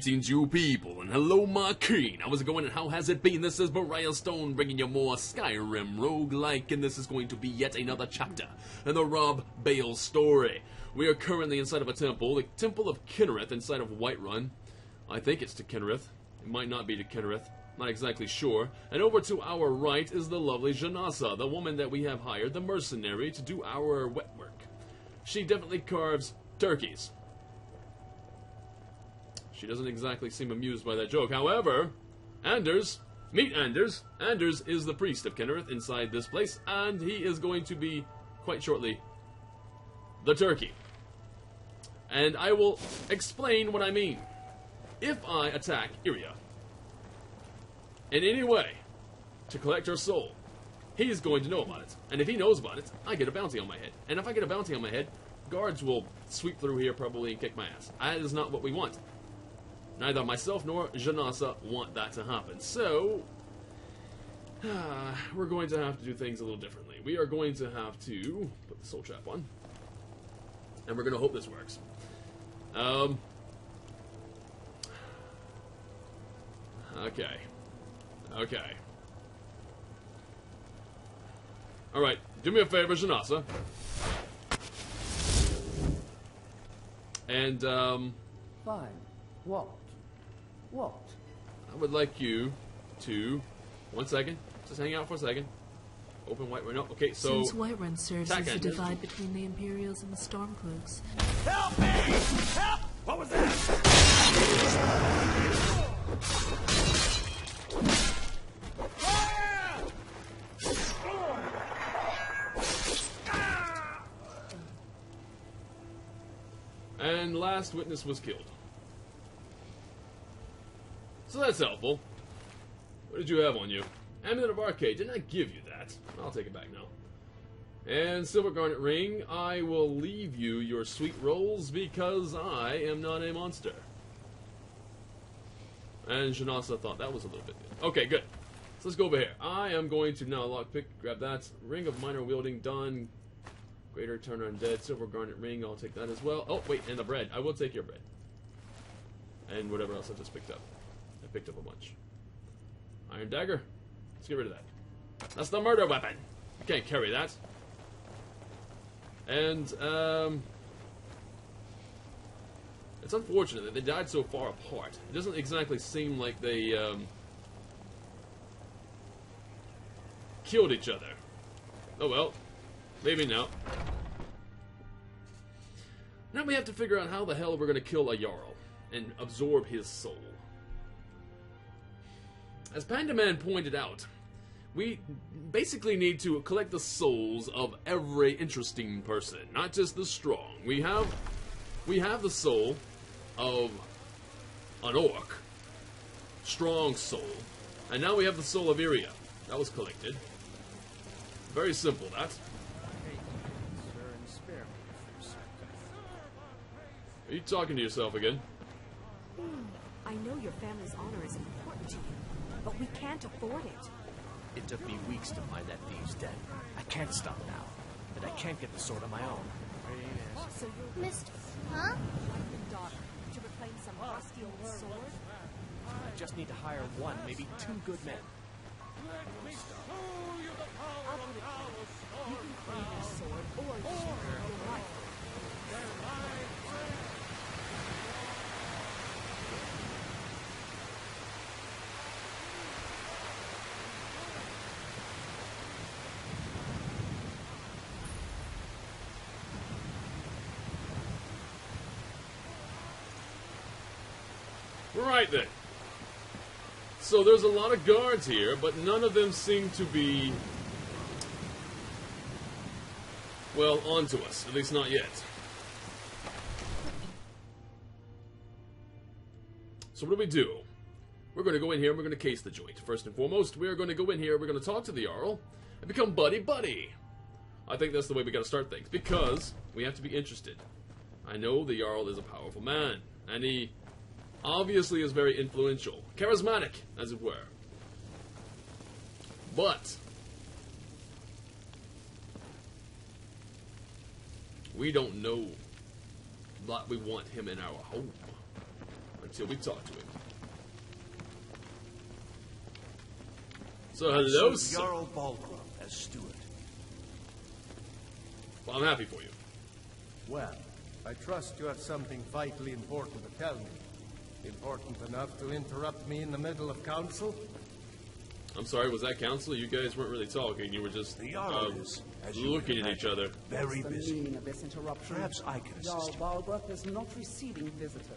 Greetings, you people, and hello, my king. How's it going, and how has it been? This is Briarstone, bringing you more Skyrim Roguelike, and this is going to be yet another chapter in the Baal story. We are currently inside of a temple, the Temple of Kinnereth, inside of Whiterun. I think it's to Kinnereth. It might not be to Kinnereth. Not exactly sure. And over to our right is the lovely Xonar, the woman that we have hired, the mercenary, to do our wet work. She definitely carves turkeys. She doesn't exactly seem amused by that joke. However, Anders, meet Anders. Anders is the priest of Kinnereth inside this place, and he is going to be, quite shortly, the turkey. And I will explain what I mean. If I attack Iria in any way to collect her soul, he's going to know about it. And if he knows about it, I get a bounty on my head. And if I get a bounty on my head, guards will sweep through here probably and kick my ass. That is not what we want. Neither myself nor Xonar want that to happen. So, we're going to have to do things a little differently. We are going to have to put the soul trap on. And we're going to hope this works. Okay. Okay. Alright, do me a favor, Xonar. And, Fine. What? What? I would like you to... One second. Just hang out for a second. Open Whiterun. No, okay, so... Since Whiterun serves as the divide between the Imperials and the Stormcloaks. Help me! Help! What was that? And last witness was killed. So that's helpful. What did you have on you? Amulet of Arcade. Didn't I give you that? I'll take it back now. And Silver Garnet Ring. I will leave you your sweet rolls because I am not a monster. And Xonar thought that was a little bit good. Okay, good. So let's go over here. I am going to now lockpick. Grab that. Ring of Minor Wielding done. Greater Turn Undead. Silver Garnet Ring. I'll take that as well. Oh, wait. And the bread. I will take your bread. And whatever else I just picked up. I picked up a bunch. Iron Dagger. Let's get rid of that. That's the murder weapon. You can't carry that. And, it's unfortunate that they died so far apart. It doesn't exactly seem like they, killed each other. Oh well. Maybe now. Now we have to figure out how the hell we're going to kill a Jarl and absorb his soul. As Panda Man pointed out, we basically need to collect the souls of every interesting person, not just the strong. We have the soul of an orc, strong soul, and now we have the soul of Iria. That was collected. Very simple, that. Are you talking to yourself again? I know your family's honor is important to you, but we can't afford it. It took me weeks to find that thieves' den. I can't stop now, and I can't get the sword on my own. So you're Mister, huh? daughter to reclaim some rusty old sword? I just need to hire one, maybe two good men. I'll put it through. You can claim your sword or your life. Right then. So there's a lot of guards here, but none of them seem to be, well, onto us. At least not yet. So what do? We're going to go in here and we're going to case the joint. First and foremost, we are going to go in here, we're going to talk to the Jarl, and become buddy-buddy. I think that's the way we got to start things, because we have to be interested. I know the Jarl is a powerful man, and he obviously is very influential. Charismatic, as it were. But we don't know that we want him in our home. until we talk to him. So, hello, sir. Jarl Balgruuf as steward. Well, I'm happy for you. Well, I trust you have something vitally important to tell me. Important enough to interrupt me in the middle of council? I'm sorry, was that council? You guys weren't really talking. You were just The Jarl is, as you looking can at each imagine, other. very What's the busy. meaning of this interruption? Perhaps I can Jarl assist you. Balgruuf is not receiving visitors.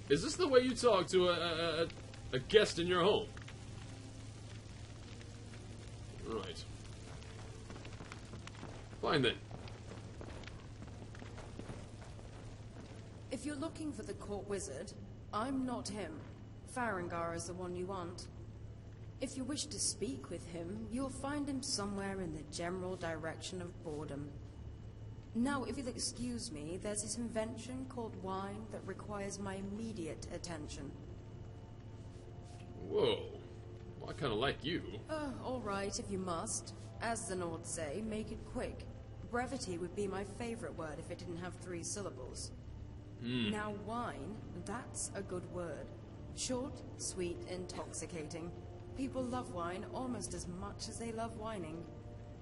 Is this the way you talk to a guest in your home? Right. Fine then. If you're looking for the court wizard, I'm not him. Farengar is the one you want. If you wish to speak with him, you'll find him somewhere in the general direction of boredom. Now, if you'll excuse me, there's this invention called wine that requires my immediate attention. Whoa. Well, I kind of like you. All right, if you must. As the Nords say, make it quick. Brevity would be my favorite word if it didn't have 3 syllables. Now, wine, that's a good word. Short, sweet, intoxicating. People love wine almost as much as they love whining.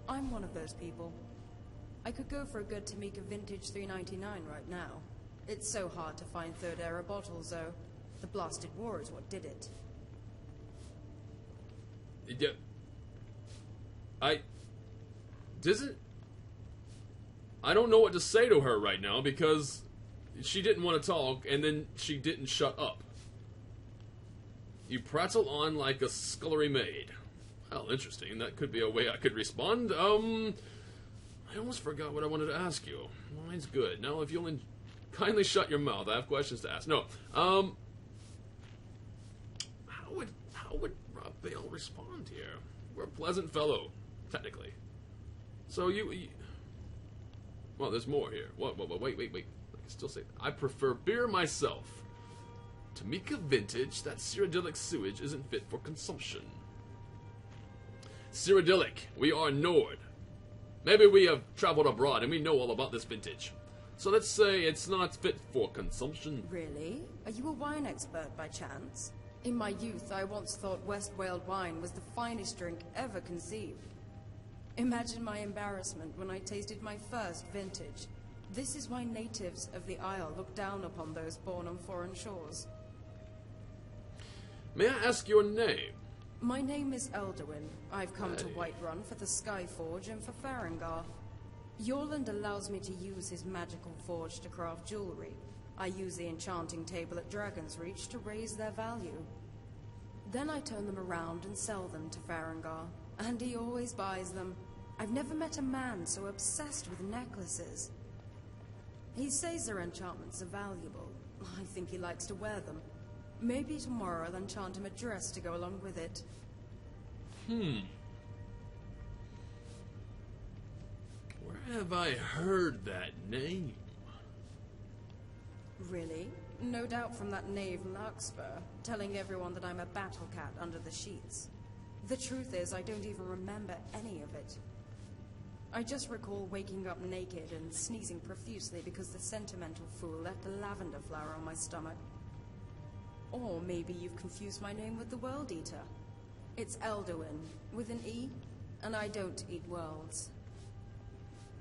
I'm one of those people. I could go for a good Tamika vintage $3.99 right now. It's so hard to find third-era bottles, though. The blasted war is what did it. Yeah. I don't know what to say to her right now because she didn't want to talk and then she didn't shut up. You prattle on like a scullery maid. Well, interesting. That could be a way I could respond. I almost forgot what I wanted to ask you. Mine's good. Now, if you'll kindly shut your mouth, I have questions to ask. No. How would Rob Baal respond here? We're a pleasant fellow, technically. So you well, there's more here. Wait. I can still say I prefer beer myself. Tamika vintage, that Cyrodiilic sewage isn't fit for consumption. Cyrodiilic, we are Nord. Maybe we have traveled abroad and we know all about this vintage. So let's say it's not fit for consumption. Really? Are you a wine expert by chance? In my youth, I once thought West Wales wine was the finest drink ever conceived. Imagine my embarrassment when I tasted my first vintage. This is why natives of the Isle look down upon those born on foreign shores. May I ask your name? My name is Eldawyn. I've come to Whiterun for the Skyforge and for Farengar. Yorland allows me to use his magical forge to craft jewelry. I use the enchanting table at Dragon's Reach to raise their value. Then I turn them around and sell them to Farengar, and he always buys them. I've never met a man so obsessed with necklaces. He says their enchantments are valuable. I think he likes to wear them. Maybe tomorrow I'll enchant him a dress to go along with it. Where have I heard that name? Really? No doubt from that knave Larkspur, telling everyone that I'm a battle cat under the sheets. The truth is, I don't even remember any of it. I just recall waking up naked and sneezing profusely because the sentimental fool left a lavender flower on my stomach. Or maybe you've confused my name with the World Eater. It's Eldowyn, with an E, and I don't eat worlds.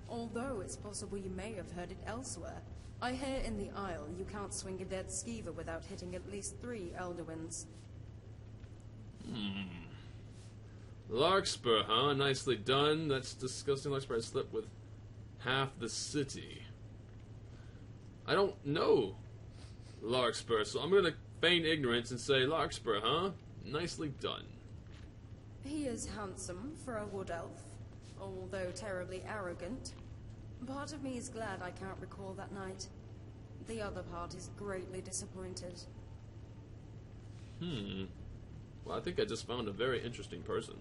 Although it's possible you may have heard it elsewhere. I hear in the Isle you can't swing a dead skeever without hitting at least 3 Elderwyns. Larkspur, huh? Nicely done. That's disgusting. Larkspur has slept with half the city. I don't know Larkspur, so I'm gonna feign ignorance and say Larkspur, huh? Nicely done. He is handsome for a wood elf, although terribly arrogant. Part of me is glad I can't recall that night. The other part is greatly disappointed. Well, I think I just found a very interesting person.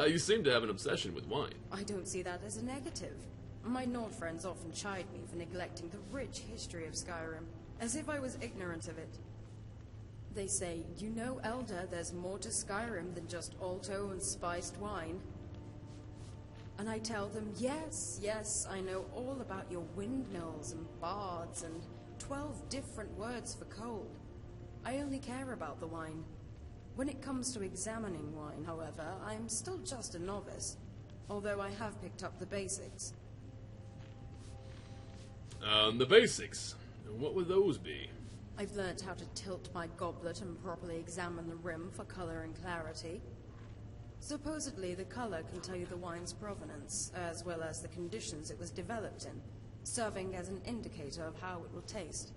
You seem to have an obsession with wine. I don't see that as a negative. My Nord friends often chide me for neglecting the rich history of Skyrim, as if I was ignorant of it. They say, you know, Elder, there's more to Skyrim than just alto and spiced wine. And I tell them, yes, yes, I know all about your windmills and bards and 12 different words for cold. I only care about the wine. When it comes to examining wine, however, I'm still just a novice, although I have picked up the basics. The basics. What would those be? I've learnt how to tilt my goblet and properly examine the rim for color and clarity. Supposedly, the color can tell you the wine's provenance, as well as the conditions it was developed in, serving as an indicator of how it will taste.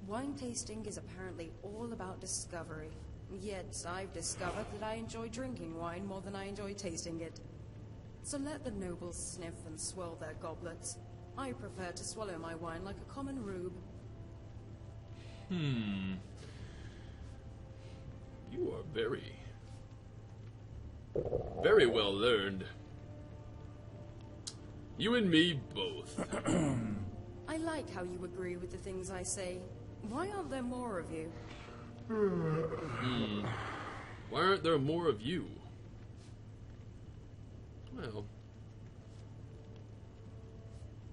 Wine tasting is apparently all about discovery, yet I've discovered that I enjoy drinking wine more than I enjoy tasting it. So let the nobles sniff and swirl their goblets. I prefer to swallow my wine like a common rube. You are very well learned. You and me both. I like how you agree with the things I say. Why aren't there more of you? Why aren't there more of you? Well,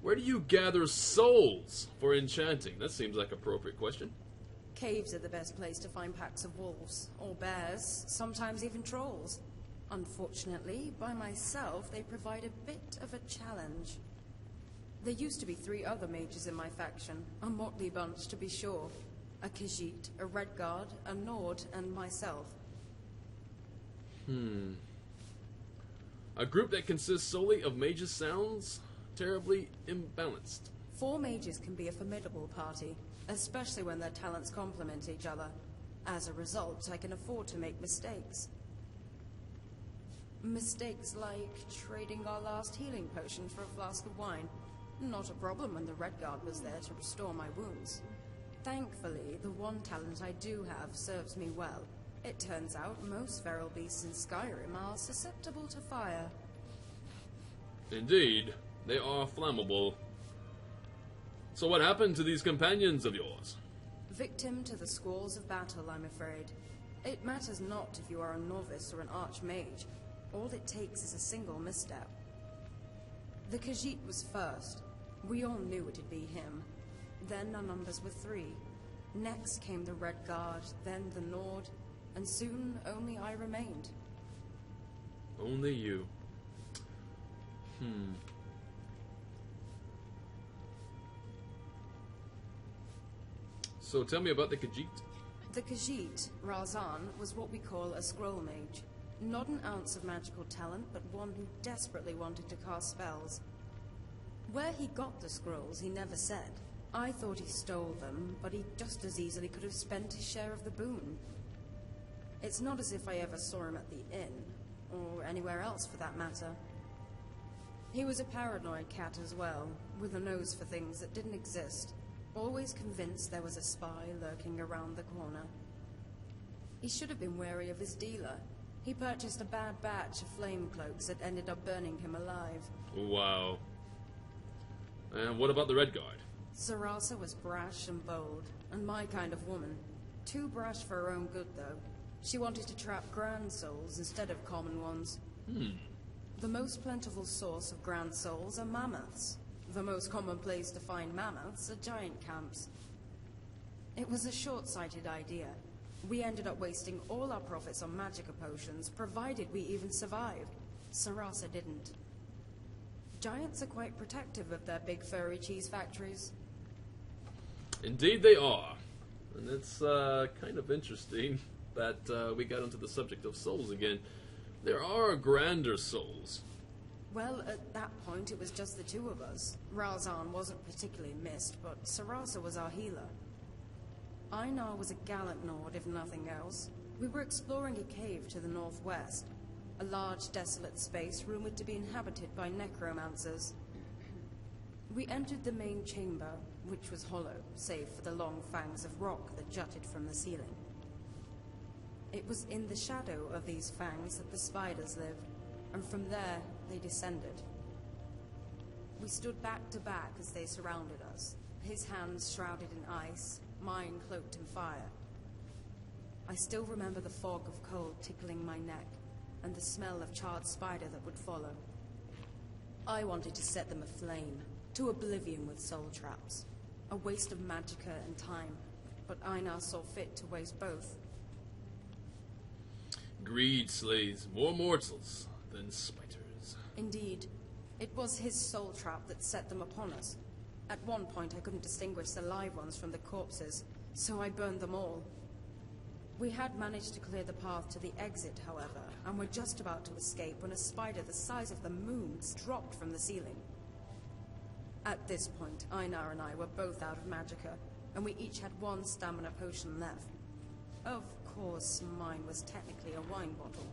where do you gather souls for enchanting? That seems like an appropriate question. Caves are the best place to find packs of wolves, or bears, sometimes even trolls. Unfortunately, by myself, they provide a bit of a challenge. There used to be 3 other mages in my faction, a motley bunch to be sure. A Khajiit, a Redguard, a Nord, and myself. A group that consists solely of mages sounds terribly imbalanced. 4 mages can be a formidable party, especially when their talents complement each other. As a result, I can afford to make mistakes. Mistakes like trading our last healing potion for a flask of wine. Not a problem when the Redguard was there to restore my wounds. Thankfully, the one talent I do have serves me well. It turns out most feral beasts in Skyrim are susceptible to fire. Indeed, they are flammable. So what happened to these companions of yours? Victim to the squalls of battle, I'm afraid. It matters not if you are a novice or an archmage. All it takes is a single misstep. The Khajiit was first. We all knew it'd be him. Then our numbers were 3. Next came the Redguard, then the Nord, and soon only I remained. Only you. So tell me about the Khajiit. The Khajiit, Razan, was what we call a scroll mage. Not an ounce of magical talent, but one who desperately wanted to cast spells. Where he got the scrolls, he never said. I thought he stole them, but he just as easily could have spent his share of the boon. It's not as if I ever saw him at the inn, or anywhere else for that matter. He was a paranoid cat as well, with a nose for things that didn't exist, always convinced there was a spy lurking around the corner. He should have been wary of his dealer. He purchased a bad batch of flame cloaks that ended up burning him alive. Wow. And what about the Redguard? Sarasa was brash and bold, and my kind of woman. Too brash for her own good, though. She wanted to trap grand souls instead of common ones. The most plentiful source of grand souls are mammoths. The most common place to find mammoths are giant camps. It was a short-sighted idea. We ended up wasting all our profits on magica potions, provided we even survived. Sarasa didn't. Giants are quite protective of their big furry cheese factories. Indeed they are. And it's kind of interesting that we got into the subject of souls again. There are grander souls. Well, at that point, it was just the 2 of us. Razan wasn't particularly missed, but Sarasa was our healer. Einar was a gallant Nord, if nothing else. We were exploring a cave to the northwest. A large, desolate space rumored to be inhabited by necromancers. We entered the main chamber, which was hollow, save for the long fangs of rock that jutted from the ceiling. It was in the shadow of these fangs that the spiders lived, and from there they descended. We stood back to back as they surrounded us, his hands shrouded in ice, mine cloaked in fire. I still remember the fog of cold tickling my neck, and the smell of charred spider that would follow. I wanted to set them aflame, to oblivion with soul traps. A waste of magicka and time, but Einar saw fit to waste both. Greed slays more mortals than spiters. Indeed. It was his soul trap that set them upon us. At one point I couldn't distinguish the live ones from the corpses, so I burned them all. We had managed to clear the path to the exit, however, and were just about to escape when a spider the size of the moon dropped from the ceiling. At this point, Einar and I were both out of magicka, and we each had one stamina potion left. Of course, mine was technically a wine bottle.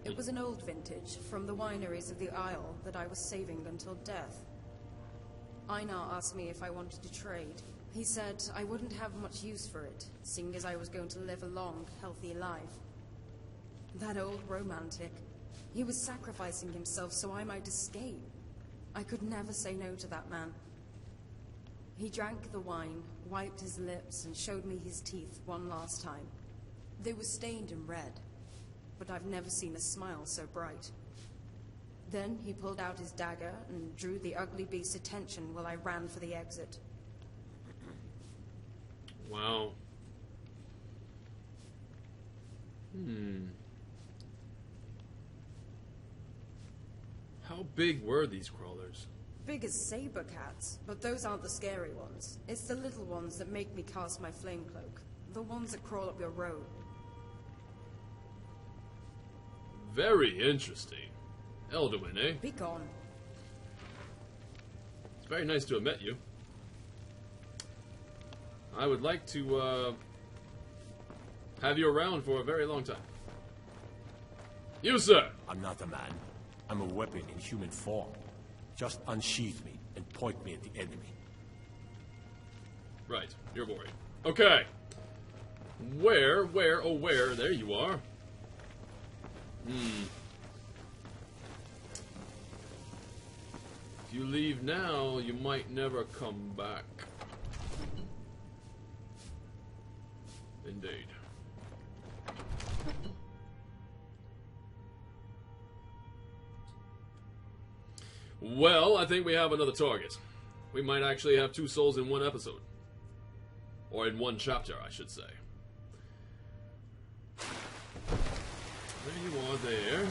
It was an old vintage from the wineries of the Isle that I was saving until death. Einar asked me if I wanted to trade. He said I wouldn't have much use for it, seeing as I was going to live a long, healthy life. That old romantic. He was sacrificing himself so I might escape. I could never say no to that man. He drank the wine, wiped his lips, and showed me his teeth one last time. They were stained and red, but I've never seen a smile so bright. Then he pulled out his dagger and drew the ugly beast's attention while I ran for the exit. Wow. How big were these crawlers? Big as saber cats, but those aren't the scary ones. It's the little ones that make me cast my flame cloak. The ones that crawl up your road. Very interesting. Eldawyn, eh? Be gone. It's very nice to have met you. I would like to have you around for a very long time. You, sir! I'm not a man. I'm a weapon in human form. Just unsheath me and point me at the enemy. Right, you're worried. Okay. Where, there you are. If you leave now, you might never come back. Indeed. Well, I think we have another target. We might actually have 2 souls in one episode. Or in one chapter, I should say. There you are there.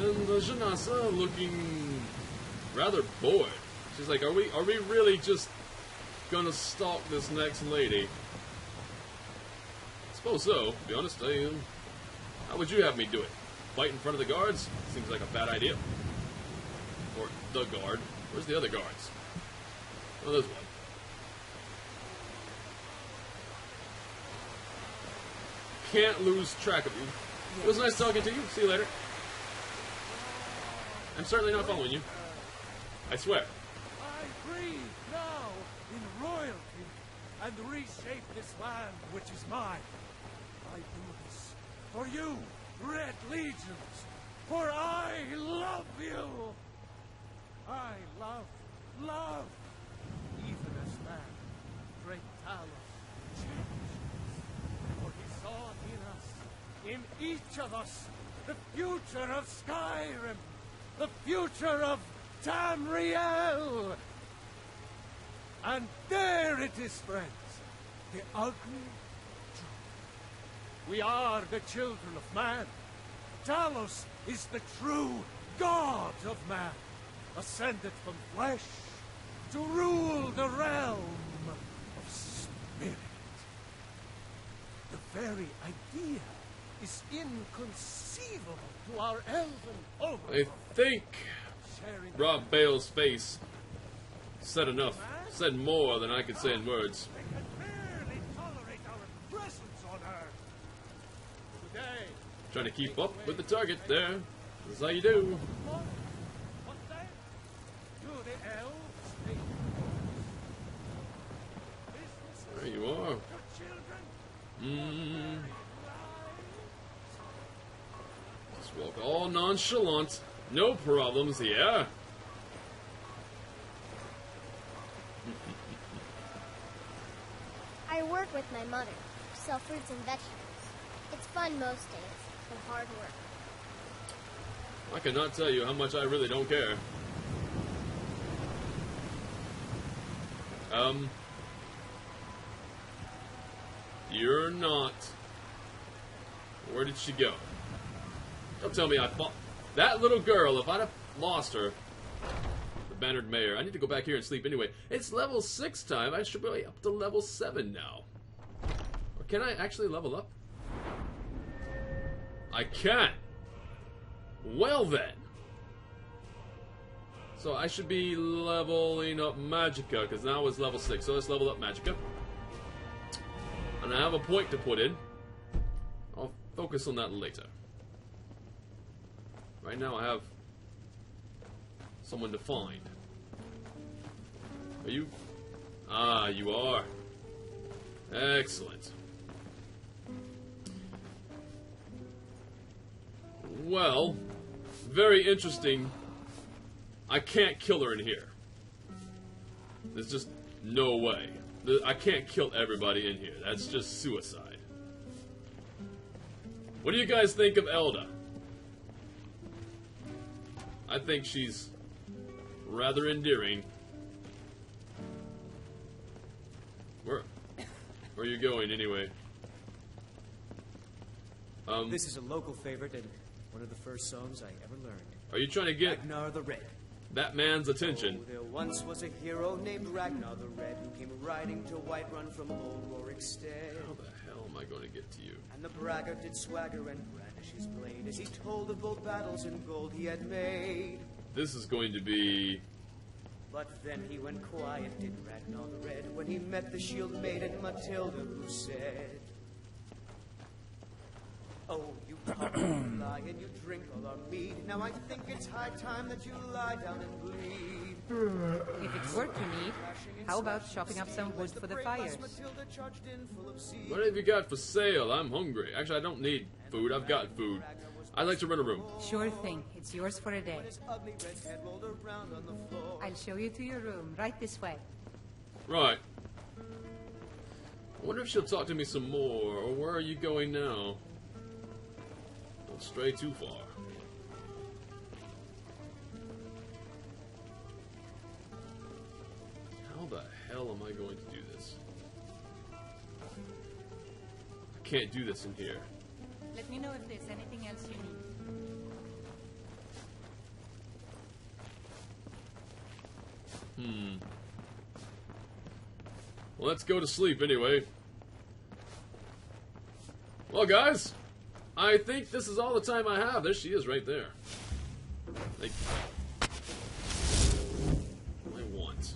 And Janasa looking rather bored. She's like, are we really just gonna stalk this next lady? I suppose so, to be honest. How would you have me do it? Fight in front of the guards? Seems like a bad idea. Or the guard. Where's the other guards? Oh, there's one. Can't lose track of you. It was nice talking to you. See you later. I'm certainly not following you. I swear. I breathe now in royalty and reshape this land which is mine. I do this for you, Red Legions, for I love you. I love, even as man, great Talos changed. For he saw in us, in each of us, the future of Skyrim, the future of Tamriel. And there it is, friends, the ugly truth. We are the children of man. Talos is the true god of man, ascended from flesh to rule the realm of spirit. The very idea is inconceivable to our elven overlords. I think Rob Bale's face said enough. Said more than I could say in words. They can barely tolerate our presence on Earth. Today, Trying to keep up with the target there. This is how you do. what then? Do the elves think There you are. your children? Just walk all nonchalant. No problems, yeah. I work with my mother, sell fruits and vegetables. It's fun most days, but hard work. I cannot tell you how much I really don't care. You're not. Where did she go? Don't tell me I fought that little girl. If I'd have lost her, the bannered mayor. I need to go back here and sleep anyway. It's level 6 time. I should be up to level 7 now. Or can I actually level up? I can. Well then. So I should be leveling up Magicka, because now it's level 6. So let's level up Magicka. And I have a point to put in. I'll focus on that later. Right now I have someone to find. Are you? Ah, you are. Excellent. Well, very interesting. I can't kill her in here. There's just no way. I can't kill everybody in here. That's just suicide. What do you guys think of Elda? I think she's rather endearing. Where are you going anyway? This is a local favorite and one of the first songs I ever learned. Are you trying to get Ragnar the Red. that man's attention? Oh, there once was a hero named Ragnar the Red who came riding to Whiterun from old Rorikstead. How the hell am I going to get to you? And the braggart did swagger and brandish his blade as he told of bold battles and gold he had made. This is going to be... But then he went quiet, did Ragnar the Red, when he met the shield maiden Matilda, who said, "Oh, you come lie and you drink all our mead. Now I think it's high time that you lie down and bleed." If it's work you need, how about chopping up some wood for the fires? What have you got for sale? I'm hungry. Actually, I don't need food. I've got food. I'd like to rent a room. Sure thing. It's yours for a day. I'll show you to your room. Right this way. Right. I wonder if she'll talk to me some more. Or where are you going now? Don't stray too far. How the hell am I going to do this? I can't do this in here. Let me know if there's anything else you need. Well, let's go to sleep anyway. Well, guys, I think this is all the time I have. There she is right there. Like, I want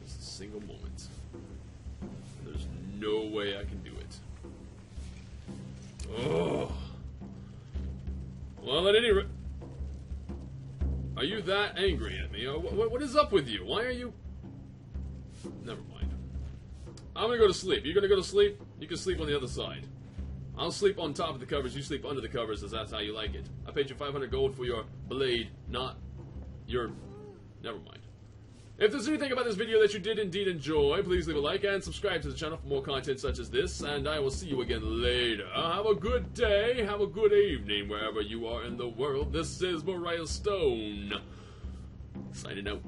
just a single moment. There's no way I can do it. Oh. Well, at any rate, are you that angry at me? What is up with you? Why are you... Never mind. I'm gonna go to sleep. You're gonna go to sleep? You can sleep on the other side. I'll sleep on top of the covers, you sleep under the covers, as that's how you like it. I paid you 500 gold for your blade, not your... Never mind. If there's anything about this video that you did indeed enjoy, please leave a like and subscribe to the channel for more content such as this, and I will see you again later. Have a good day, have a good evening, wherever you are in the world. This is Briarstone, signing out.